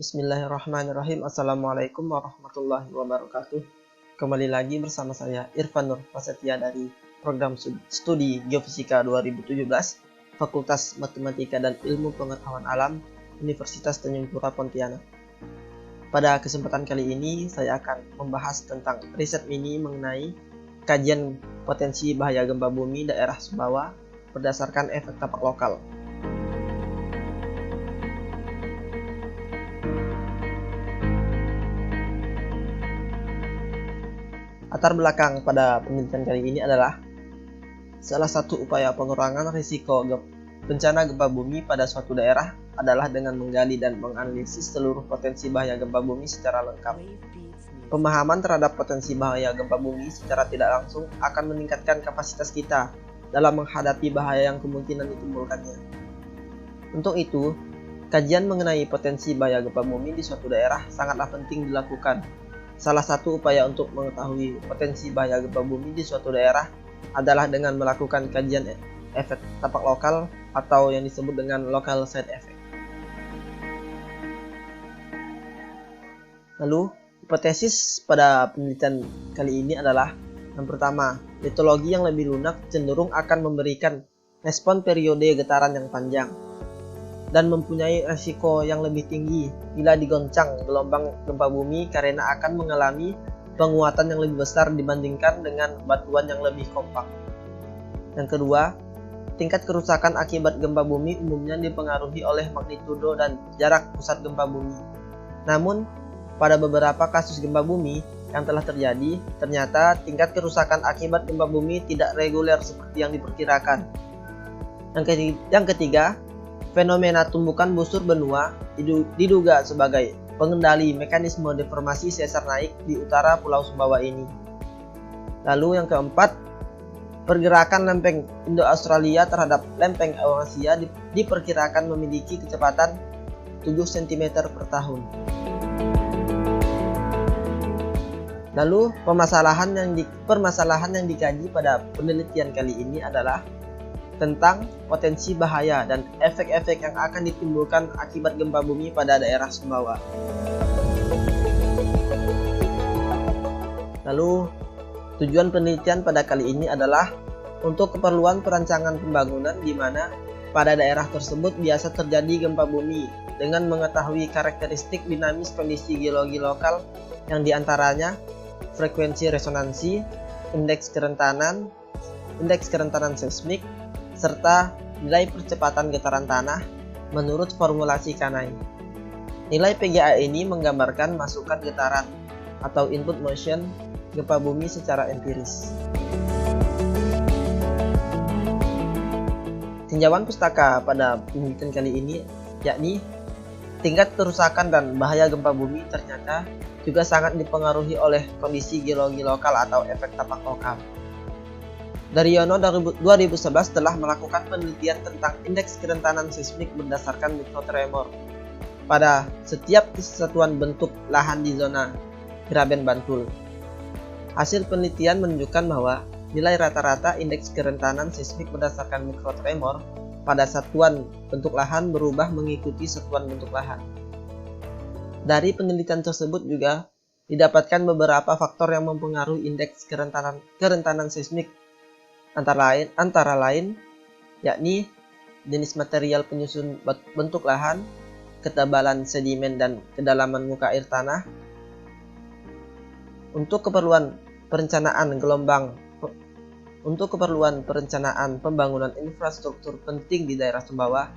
Bismillahirrahmanirrahim. Assalamualaikum warahmatullahi wabarakatuh. Kembali lagi bersama saya Irfan Nur Prasetya dari Program Studi Geofisika 2017 Fakultas Matematika dan Ilmu Pengetahuan Alam Universitas Tanjung Pura Pontianak. Pada kesempatan kali ini saya akan membahas tentang riset mini mengenai kajian potensi bahaya gempa bumi daerah Sumbawa berdasarkan efek tapak lokal. Latar belakang pada penelitian kali ini adalah salah satu upaya pengurangan risiko bencana gempa bumi pada suatu daerah adalah dengan menggali dan menganalisis seluruh potensi bahaya gempa bumi secara lengkap. Pemahaman terhadap potensi bahaya gempa bumi secara tidak langsung akan meningkatkan kapasitas kita dalam menghadapi bahaya yang kemungkinan ditimbulkannya. Untuk itu, kajian mengenai potensi bahaya gempa bumi di suatu daerah sangatlah penting dilakukan. Salah satu upaya untuk mengetahui potensi bahaya gempa bumi di suatu daerah adalah dengan melakukan kajian efek tapak lokal atau yang disebut dengan local site effect. Lalu, hipotesis pada penelitian kali ini adalah yang pertama, litologi yang lebih lunak cenderung akan memberikan respon periode getaran yang panjang dan mempunyai resiko yang lebih tinggi bila digoncang gelombang gempa bumi karena akan mengalami penguatan yang lebih besar dibandingkan dengan batuan yang lebih kompak. Yang kedua, tingkat kerusakan akibat gempa bumi umumnya dipengaruhi oleh magnitudo dan jarak pusat gempa bumi. Namun, pada beberapa kasus gempa bumi yang telah terjadi, ternyata tingkat kerusakan akibat gempa bumi tidak reguler seperti yang diperkirakan. Yang ketiga, fenomena tumbukan busur benua diduga sebagai pengendali mekanisme deformasi sesar naik di utara Pulau Sumbawa ini. Lalu yang keempat, pergerakan lempeng Indo-Australia terhadap lempeng Eurasia diperkirakan memiliki kecepatan 7 cm per tahun. Lalu permasalahan yang dikaji pada penelitian kali ini adalah tentang potensi bahaya dan efek-efek yang akan ditimbulkan akibat gempa bumi pada daerah Sumbawa. Lalu, tujuan penelitian pada kali ini adalah untuk keperluan perancangan pembangunan di mana pada daerah tersebut biasa terjadi gempa bumi dengan mengetahui karakteristik dinamis kondisi geologi lokal yang diantaranya frekuensi resonansi, indeks kerentanan seismik, serta nilai percepatan getaran tanah menurut formulasi Kanai. Nilai PGA ini menggambarkan masukan getaran atau input motion gempa bumi secara empiris. Tinjauan pustaka pada penelitian kali ini yakni tingkat kerusakan dan bahaya gempa bumi ternyata juga sangat dipengaruhi oleh kondisi geologi lokal atau efek tapak lokal. Daryono 2011 telah melakukan penelitian tentang indeks kerentanan seismik berdasarkan mikrotremor pada setiap kesatuan bentuk lahan di zona Graben Bantul. Hasil penelitian menunjukkan bahwa nilai rata-rata indeks kerentanan seismik berdasarkan mikrotremor pada satuan bentuk lahan berubah mengikuti satuan bentuk lahan. Dari penelitian tersebut juga didapatkan beberapa faktor yang mempengaruhi indeks kerentanan seismik. Antara lain yakni jenis material penyusun bentuk lahan, ketebalan sedimen dan kedalaman muka air tanah. Untuk keperluan perencanaan pembangunan infrastruktur penting di daerah Sumbawa,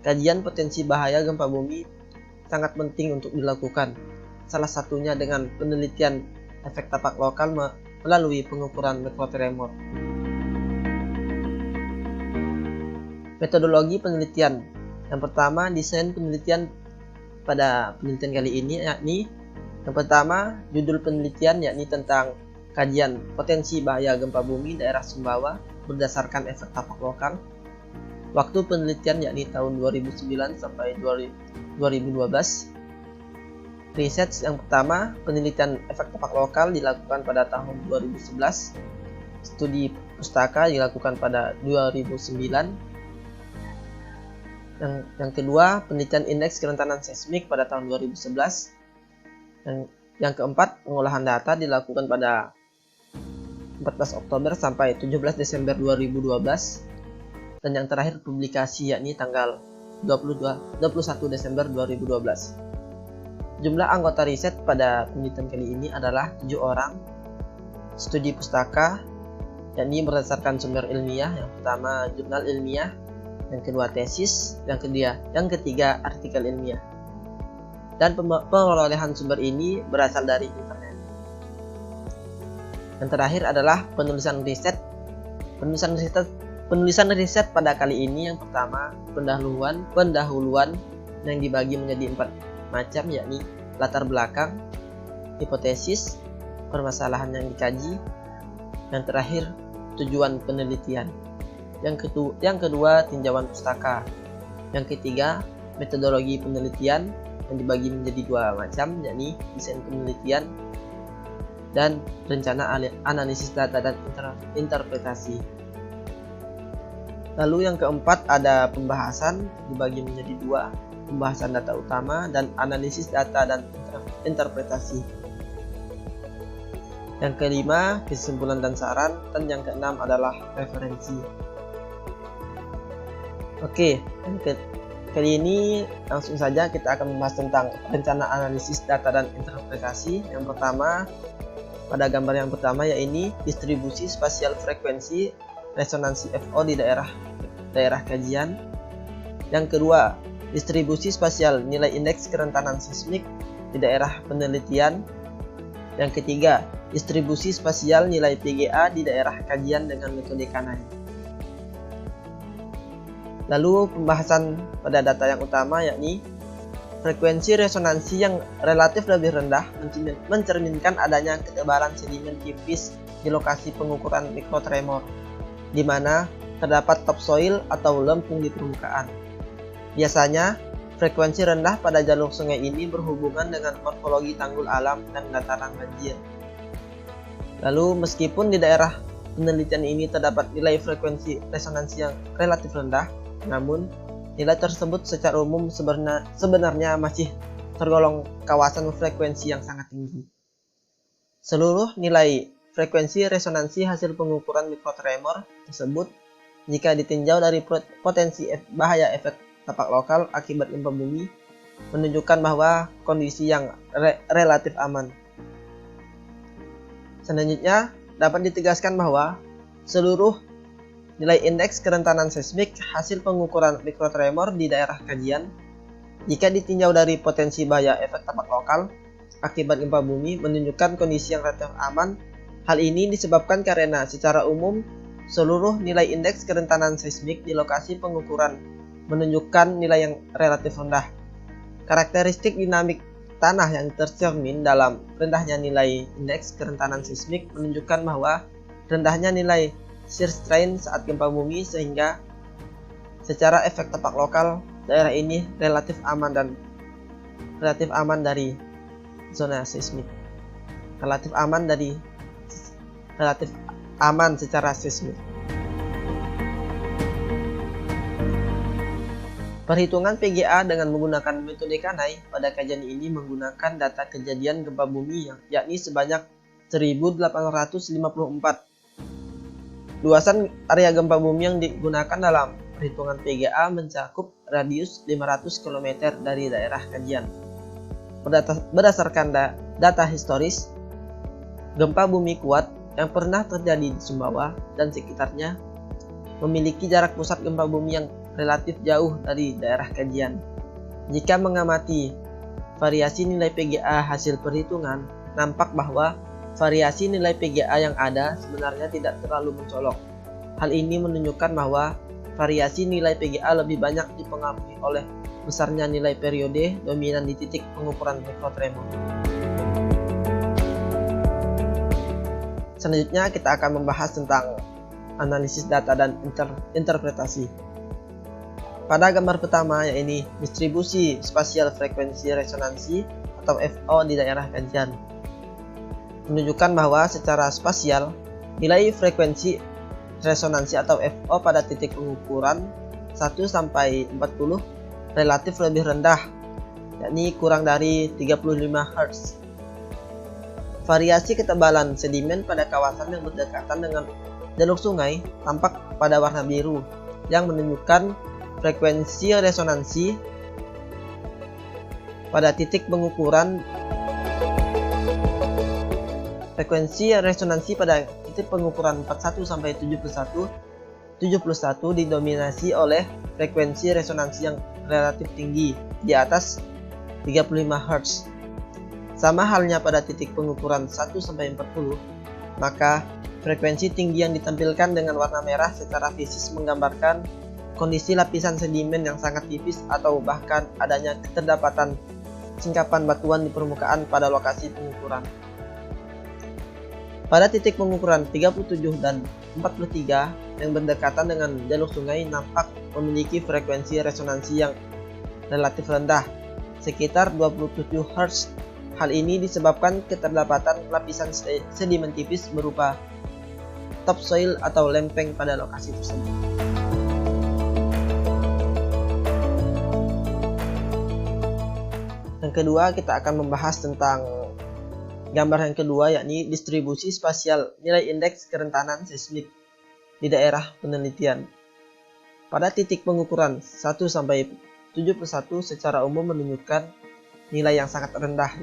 kajian potensi bahaya gempa bumi sangat penting untuk dilakukan. Salah satunya dengan penelitian efek tapak lokal melalui pengukuran mikrotremor. Metodologi penelitian. Yang pertama, desain penelitian pada penelitian kali ini yakni yang pertama, judul penelitian yakni tentang kajian potensi bahaya gempa bumi daerah Sumbawa berdasarkan efek tapak lokal. Waktu penelitian yakni tahun 2009 sampai 2012. Riset yang pertama, penelitian efek tapak lokal dilakukan pada tahun 2011. Studi pustaka dilakukan pada 2009. Yang kedua, penelitian indeks kerentanan seismik pada tahun 2011. Yang keempat, pengolahan data dilakukan pada 14 Oktober sampai 17 Desember 2012. Dan yang terakhir publikasi yakni tanggal 21 Desember 2012. Jumlah anggota riset pada penelitian kali ini adalah 7 orang. Studi pustaka, yakni berdasarkan sumber ilmiah. Yang pertama jurnal ilmiah, yang kedua tesis, yang ketiga artikel ilmiah. Dan perolehan sumber ini berasal dari internet. Yang terakhir adalah penulisan riset. Penulisan riset pada kali ini yang pertama pendahuluan yang dibagi menjadi 4 macam, yakni latar belakang, hipotesis, permasalahan yang dikaji, yang terakhir tujuan penelitian. Yang kedua tinjauan pustaka. Yang ketiga metodologi penelitian yang dibagi menjadi 2 macam, yakni desain penelitian dan rencana analisis data dan interpretasi. Lalu yang keempat ada pembahasan, dibagi menjadi 2, pembahasan data utama dan analisis data dan interpretasi. Yang kelima kesimpulan dan saran, dan yang keenam adalah referensi. Oke, kali ini langsung saja kita akan membahas tentang rencana analisis data dan interpretasi. Yang pertama, pada gambar yang pertama yaitu distribusi spasial frekuensi resonansi FO di daerah kajian. Yang kedua, distribusi spasial nilai indeks kerentanan seismik di daerah penelitian. Yang ketiga, distribusi spasial nilai PGA di daerah kajian dengan metode Kanai. Lalu pembahasan pada data yang utama yakni frekuensi resonansi yang relatif lebih rendah mencerminkan adanya ketebalan sedimen tipis di lokasi pengukuran mikrotremor, di mana terdapat topsoil atau lempung di permukaan. Biasanya, frekuensi rendah pada jalur sungai ini berhubungan dengan morfologi tanggul alam dan dataran banjir. Lalu, meskipun di daerah penelitian ini terdapat nilai frekuensi resonansi yang relatif rendah, namun nilai tersebut secara umum sebenarnya masih tergolong kawasan frekuensi yang sangat tinggi. Seluruh nilai frekuensi resonansi hasil pengukuran mikrotremor tersebut, jika ditinjau dari potensi bahaya efek tapak lokal akibat gempa bumi, menunjukkan bahwa kondisi yang relatif aman. Selanjutnya, dapat ditegaskan bahwa seluruh nilai indeks kerentanan seismik hasil pengukuran mikrotremor di daerah kajian, jika ditinjau dari potensi bahaya efek tapak lokal akibat gempa bumi, menunjukkan kondisi yang relatif aman. Hal ini disebabkan karena secara umum seluruh nilai indeks kerentanan seismik di lokasi pengukuran menunjukkan nilai yang relatif rendah. Karakteristik dinamik tanah yang tercermin dalam rendahnya nilai indeks kerentanan seismik menunjukkan bahwa rendahnya nilai shear strain saat gempa bumi, sehingga secara efek tapak lokal daerah ini relatif aman dari zona seismik. Relatif aman secara seismik. Perhitungan PGA dengan menggunakan metode Kanai pada kajian ini menggunakan data kejadian gempa bumi yakni sebanyak 1854. Luasan area gempa bumi yang digunakan dalam perhitungan PGA mencakup radius 500 km dari daerah kajian. Berdasarkan data historis, gempa bumi kuat yang pernah terjadi di Sumbawa dan sekitarnya memiliki jarak pusat gempa bumi yang relatif jauh dari daerah kajian. Jika mengamati variasi nilai PGA hasil perhitungan, nampak bahwa variasi nilai PGA yang ada sebenarnya tidak terlalu mencolok. Hal ini menunjukkan bahwa variasi nilai PGA lebih banyak dipengaruhi oleh besarnya nilai periode dominan di titik pengukuran mikrotremor. Selanjutnya kita akan membahas tentang analisis data dan interpretasi. Pada gambar pertama yaitu distribusi spasial frekuensi resonansi atau FO di daerah kajian, menunjukkan bahwa secara spasial nilai frekuensi resonansi atau FO pada titik pengukuran 1 sampai 40 relatif lebih rendah, yakni kurang dari 35 Hz. Variasi ketebalan sedimen pada kawasan yang berdekatan dengan jalur sungai tampak pada warna biru yang menunjukkan frekuensi resonansi pada titik pengukuran. Frekuensi resonansi pada titik pengukuran 41 sampai 71 didominasi oleh frekuensi resonansi yang relatif tinggi di atas 35 Hz. Sama halnya pada titik pengukuran 1 sampai 40, maka frekuensi tinggi yang ditampilkan dengan warna merah secara fisik menggambarkan kondisi lapisan sedimen yang sangat tipis atau bahkan adanya keterdapatan singkapan batuan di permukaan pada lokasi pengukuran. Pada titik pengukuran 37 dan 43 yang berdekatan dengan jalur sungai nampak memiliki frekuensi resonansi yang relatif rendah, sekitar 27 Hz. Hal ini disebabkan keterdapatan lapisan sedimen tipis berupa topsoil atau lempeng pada lokasi tersebut. Yang kedua, kita akan membahas tentang gambar yang kedua, yakni distribusi spasial nilai indeks kerentanan seismik di daerah penelitian. Pada titik pengukuran 1 sampai 71 secara umum menunjukkan nilai yang sangat rendah,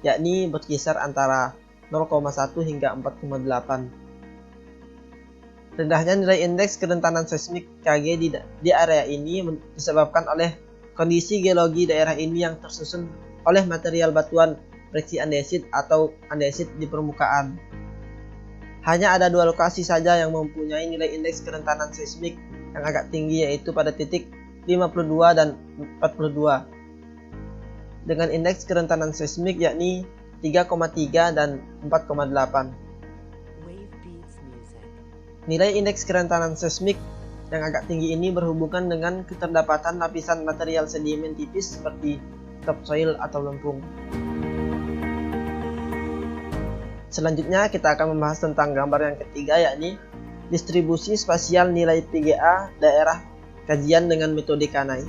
yakni berkisar antara 0,1 hingga 4,8. Rendahnya nilai indeks kerentanan seismik KG di area ini disebabkan oleh kondisi geologi daerah ini yang tersusun oleh material batuan freksi andesit atau andesit di permukaan. Hanya ada dua lokasi saja yang mempunyai nilai indeks kerentanan seismik yang agak tinggi, yaitu pada titik 52 dan 42 dengan indeks kerentanan seismik yakni 3,3 dan 4,8. Nilai indeks kerentanan seismik yang agak tinggi ini berhubungan dengan keterdapatan lapisan material sedimen tipis seperti topsoil atau lempung. Selanjutnya kita akan membahas tentang gambar yang ketiga, yakni distribusi spasial nilai PGA daerah kajian dengan metode Kanai.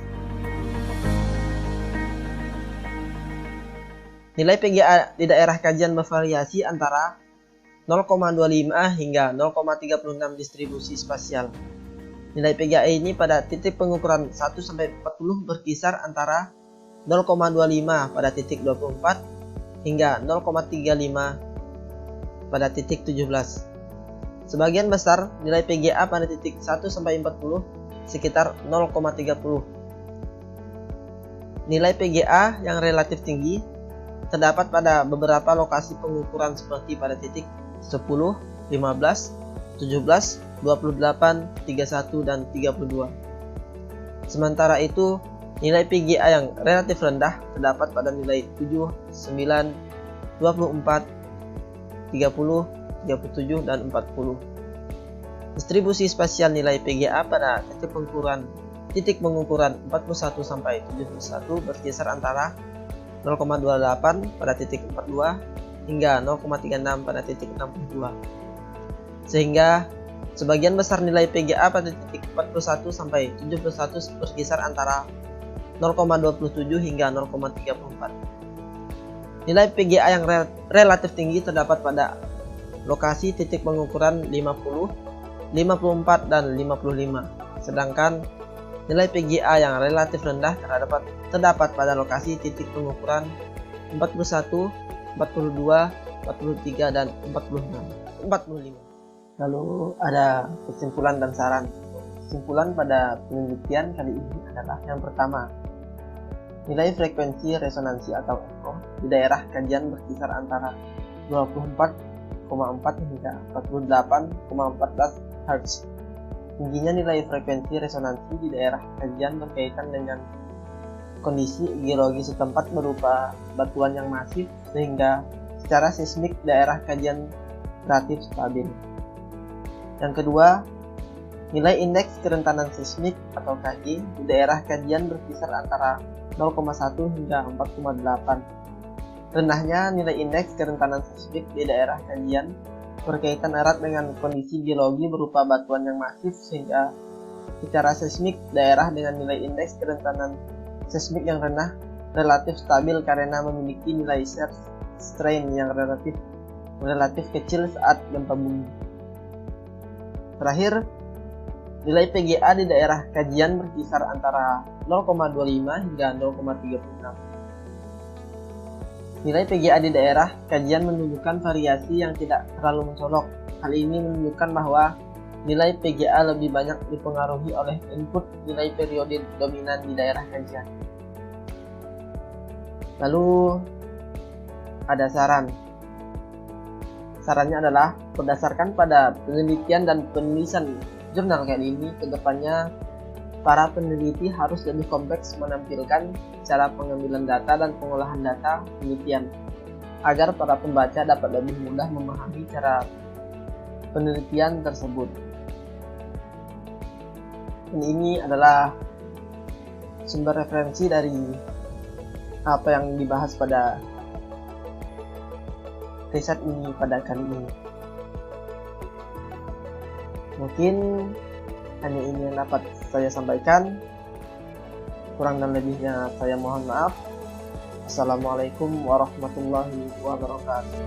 Nilai PGA di daerah kajian bervariasi antara 0,25 hingga 0,36 distribusi spasial. Nilai PGA ini pada titik pengukuran 1 sampai 40 berkisar antara 0,25 pada titik 24 hingga 0,35 pada titik 17. Sebagian besar nilai PGA pada titik 1 sampai 40 sekitar 0,30. Nilai PGA yang relatif tinggi terdapat pada beberapa lokasi pengukuran seperti pada titik 10, 15, 17, 28, 31, dan 32. Sementara itu, nilai PGA yang relatif rendah terdapat pada nilai 7, 9, 24, 30, 37, dan 40. Distribusi spasial nilai PGA pada titik pengukuran 41 sampai 71 berkisar antara 0,28 pada titik 42 hingga 0,36 pada titik 62. Sehingga sebagian besar nilai PGA pada titik 41 sampai 71 berkisar antara 0,27 hingga 0,34. Nilai PGA yang relatif tinggi terdapat pada lokasi titik pengukuran 50, 54, dan 55. Sedangkan nilai PGA yang relatif rendah terdapat pada lokasi titik pengukuran 41, 42, 43, dan 45. Lalu ada kesimpulan dan saran. Kesimpulan pada penelitian kali ini adalah yang pertama, nilai frekuensi resonansi atau echo di daerah kajian berkisar antara 24,4 hingga 48,14 Hz. Tingginya nilai frekuensi resonansi di daerah kajian berkaitan dengan kondisi geologi setempat berupa batuan yang masif, sehingga secara seismik daerah kajian relatif stabil. Yang kedua, nilai indeks kerentanan seismik atau KG di daerah kajian berkisar antara 0,1 hingga 4,8. Rendahnya nilai indeks kerentanan seismik di daerah kajian berkaitan erat dengan kondisi geologi berupa batuan yang masif, sehingga Secara seismik, daerah dengan nilai indeks kerentanan seismik yang rendah relatif stabil karena memiliki nilai shear strain yang relatif kecil saat gempa bumi. Terakhir, nilai PGA di daerah kajian berkisar antara 0,25 hingga 0,36. Nilai PGA di daerah kajian menunjukkan variasi yang tidak terlalu mencolok. Hal ini menunjukkan bahwa nilai PGA lebih banyak dipengaruhi oleh input nilai periode dominan di daerah kajian. Lalu ada saran. Sarannya adalah berdasarkan pada penelitian dan penulisan jurnal kali ini, kedepannya para peneliti harus lebih kompleks menampilkan cara pengambilan data dan pengolahan data penelitian agar para pembaca dapat lebih mudah memahami cara penelitian tersebut. Dan ini adalah sumber referensi dari apa yang dibahas pada riset ini pada kali ini. Mungkin hanya ini yang dapat saya sampaikan. Kurang dan lebihnya saya mohon maaf. Assalamualaikum warahmatullahi wabarakatuh.